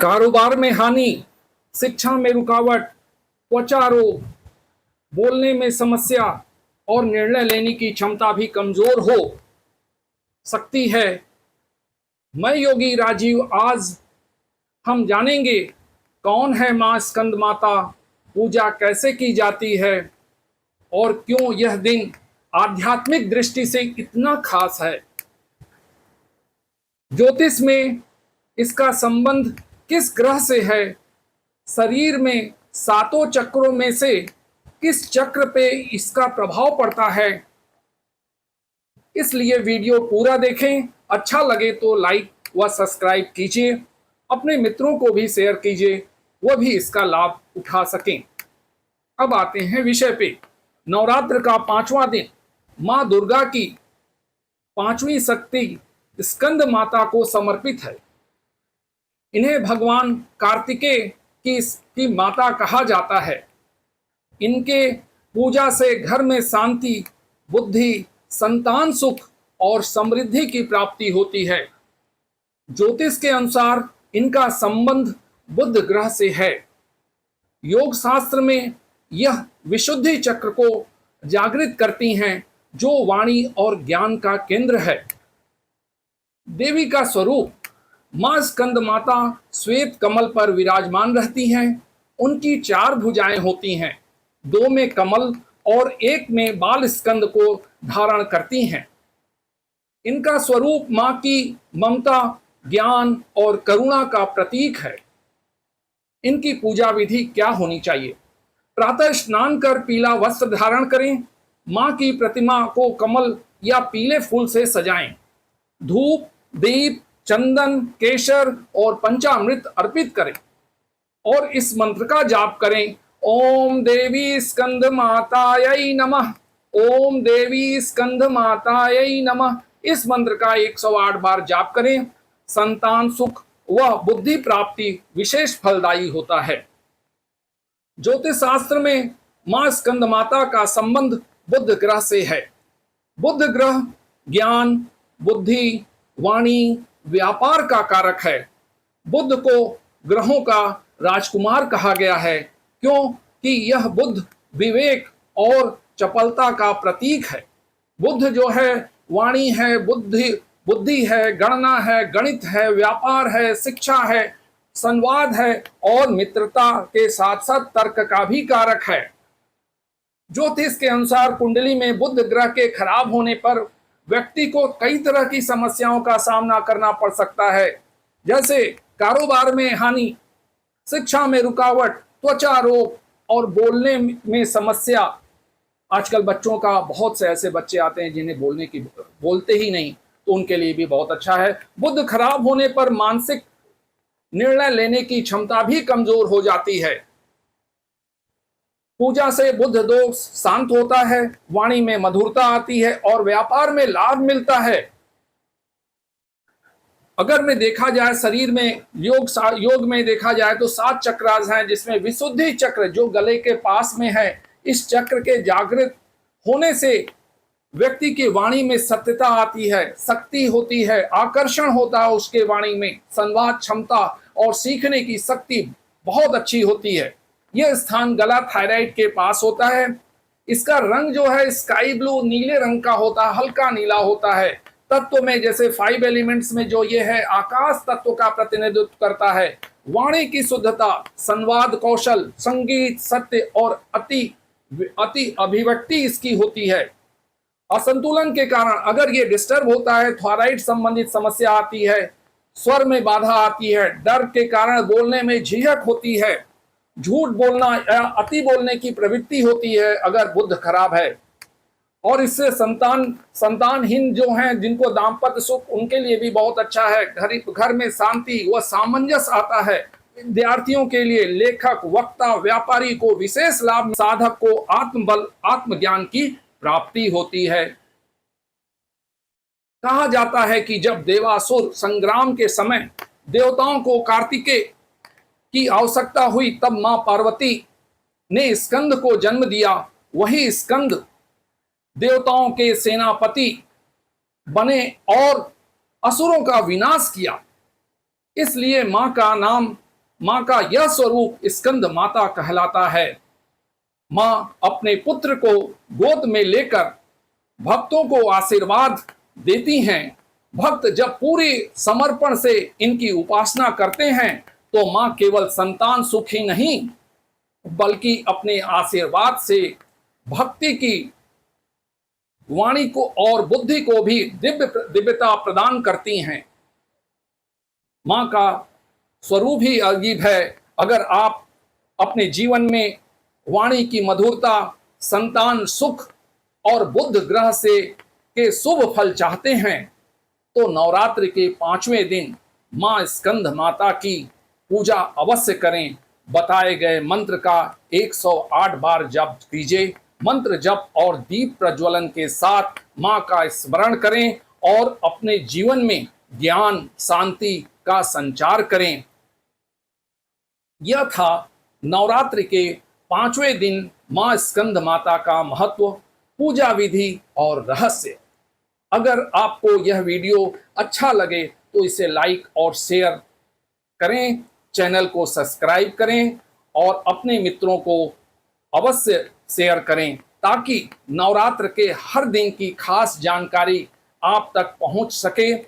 कारोबार में हानि, शिक्षा में रुकावट, त्वचा रोग, बोलने में समस्या और निर्णय लेने की क्षमता भी कमजोर हो सकती है। मैं योगी राजीव, आज हम जानेंगे कौन है मां स्कंद माता, पूजा कैसे की जाती है और क्यों यह दिन आध्यात्मिक दृष्टि से इतना खास है। ज्योतिष में इसका संबंध किस ग्रह से है, शरीर में सातों चक्रों में से किस चक्र पे इसका प्रभाव पड़ता है। इसलिए वीडियो पूरा देखें, अच्छा लगे तो लाइक व सब्सक्राइब कीजिए, अपने मित्रों को भी शेयर कीजिए, वह भी इसका लाभ उठा सकें। अब आते हैं विषय पे। नवरात्र का 5वां दिन मां दुर्गा की 5वीं शक्ति स्कंद माता को समर्पित है। इन्हें भगवान कार्तिकेय की माता कहा जाता है। इनके पूजा से घर में शांति, बुद्धि, संतान सुख और समृद्धि की प्राप्ति होती है। ज्योतिष के अनुसार इनका संबंध बुध ग्रह से है। योग शास्त्र में यह विशुद्धि चक्र को जागृत करती हैं, जो वाणी और ज्ञान का केंद्र है। देवी का स्वरूप मां स्कंद माता श्वेत कमल पर विराजमान रहती हैं। उनकी 4 भुजाएं होती हैं, 2 में कमल और 1 में बाल स्कंद को धारण करती हैं। इनका स्वरूप मां की ममता, ज्ञान और करुणा का प्रतीक है। इनकी पूजा विधि क्या होनी चाहिए? प्रातः स्नान कर पीला वस्त्र धारण करें। मां की प्रतिमा को कमल या पीले फूल से सजाएं। धूप, दीप, चंदन, केसर और पंचामृत अर्पित करें और इस मंत्र का जाप करें। ओम देवी स्कंद मातायै नमः, ओम देवी स्कंद मातायै नमः। इस मंत्र का 108 बार जाप करें। संतान सुख व बुद्धि प्राप्ति विशेष फलदायी होता है। ज्योतिष शास्त्र में मां स्कंद माता का संबंध बुध ग्रह से है। बुध ग्रह ज्ञान, बुद्धि, वाणी, व्यापार का कारक है। बुध को ग्रहों का राजकुमार कहा गया है, क्योंकि यह बुध विवेक और चपलता का प्रतीक है। बुध जो है वाणी है, बुद्धि है, गणना है, गणित है, व्यापार है, शिक्षा है, संवाद है और मित्रता के साथ साथ तर्क का भी कारक है। ज्योतिष के अनुसार कुंडली में बुध ग्रह के खराब होने पर व्यक्ति को कई तरह की समस्याओं का सामना करना पड़ सकता है, जैसे कारोबार में हानि, शिक्षा में रुकावट, त्वचा रोग और बोलने में समस्या। आजकल बच्चों का बहुत से ऐसे बच्चे आते हैं जिन्हें बोलते ही नहीं, तो उनके लिए भी बहुत अच्छा है। बुध खराब होने पर मानसिक निर्णय लेने की क्षमता भी कमजोर हो जाती है। पूजा से बुध दोष शांत होता है, वाणी में मधुरता आती है और व्यापार में लाभ मिलता है। अगर में देखा जाए शरीर में योग में देखा जाए तो 7 चक्रास हैं, जिसमें विशुद्धि चक्र जो गले के पास में है, इस चक्र के जागृत होने से व्यक्ति की वाणी में सत्यता आती है, शक्ति होती है, आकर्षण होता है उसके वाणी में, संवाद क्षमता और सीखने की शक्ति बहुत अच्छी होती है। यह स्थान गला थायराइड के पास होता है। इसका रंग जो है स्काई ब्लू नीले रंग का होता है, हल्का नीला होता है। तत्व में जैसे 5 एलिमेंट्स में जो ये है आकाश तत्व का प्रतिनिधित्व करता है। वाणी की शुद्धता, संवाद कौशल, संगीत, सत्य और अति अभिव्यक्ति इसकी होती है। असंतुलन के कारण अगर ये डिस्टर्ब होता है, थायराइड संबंधित समस्या आती है, स्वर में बाधा आती है, डर के कारण बोलने में झिझक होती है, झूठ बोलना या अति बोलने की प्रवृत्ति होती है अगर बुध खराब है। और इससे संतानहीन जो हैं, जिनको दाम्पत्य सुख, उनके लिए भी बहुत अच्छा है। घर में शांति व सामंजस्य आता है। विद्यार्थियों के लिए, लेखक, वक्ता, व्यापारी को विशेष लाभ, साधक को आत्मबल, आत्मज्ञान की प्राप्ति होती है। कहा जाता है कि जब देवासुर संग्राम के समय देवताओं को कार्तिकेय की आवश्यकता हुई, तब मां पार्वती ने स्कंद को जन्म दिया। वही स्कंद देवताओं के सेनापति बने और असुरों का विनाश किया। इसलिए मां का नाम मां का यह स्वरूप स्कंद माता कहलाता है। मां अपने पुत्र को गोद में लेकर भक्तों को आशीर्वाद देती हैं। भक्त जब पूरे समर्पण से इनकी उपासना करते हैं तो मां केवल संतान सुख ही नहीं बल्कि अपने आशीर्वाद से भक्ति की वाणी को और बुद्धि को भी दिव्यता प्रदान करती हैं। मां का स्वरूप ही अजीब है। अगर आप अपने जीवन में वाणी की मधुरता, संतान सुख और बुद्ध ग्रह से के शुभ फल चाहते हैं तो नवरात्रि के 5वें दिन मां स्कंद माता की पूजा अवश्य करें। बताए गए मंत्र का 108 बार जप कीजिए। मंत्र जप और दीप प्रज्वलन के साथ मां का स्मरण करें और अपने जीवन में ज्ञान शांति का संचार करें। यह था नवरात्रि के 5वें दिन मां स्कंद माता का महत्व, पूजा विधि और रहस्य। अगर आपको यह वीडियो अच्छा लगे तो इसे लाइक और शेयर करें, चैनल को सब्सक्राइब करें और अपने मित्रों को अवश्य शेयर करें ताकि नवरात्र के हर दिन की खास जानकारी आप तक पहुंच सके।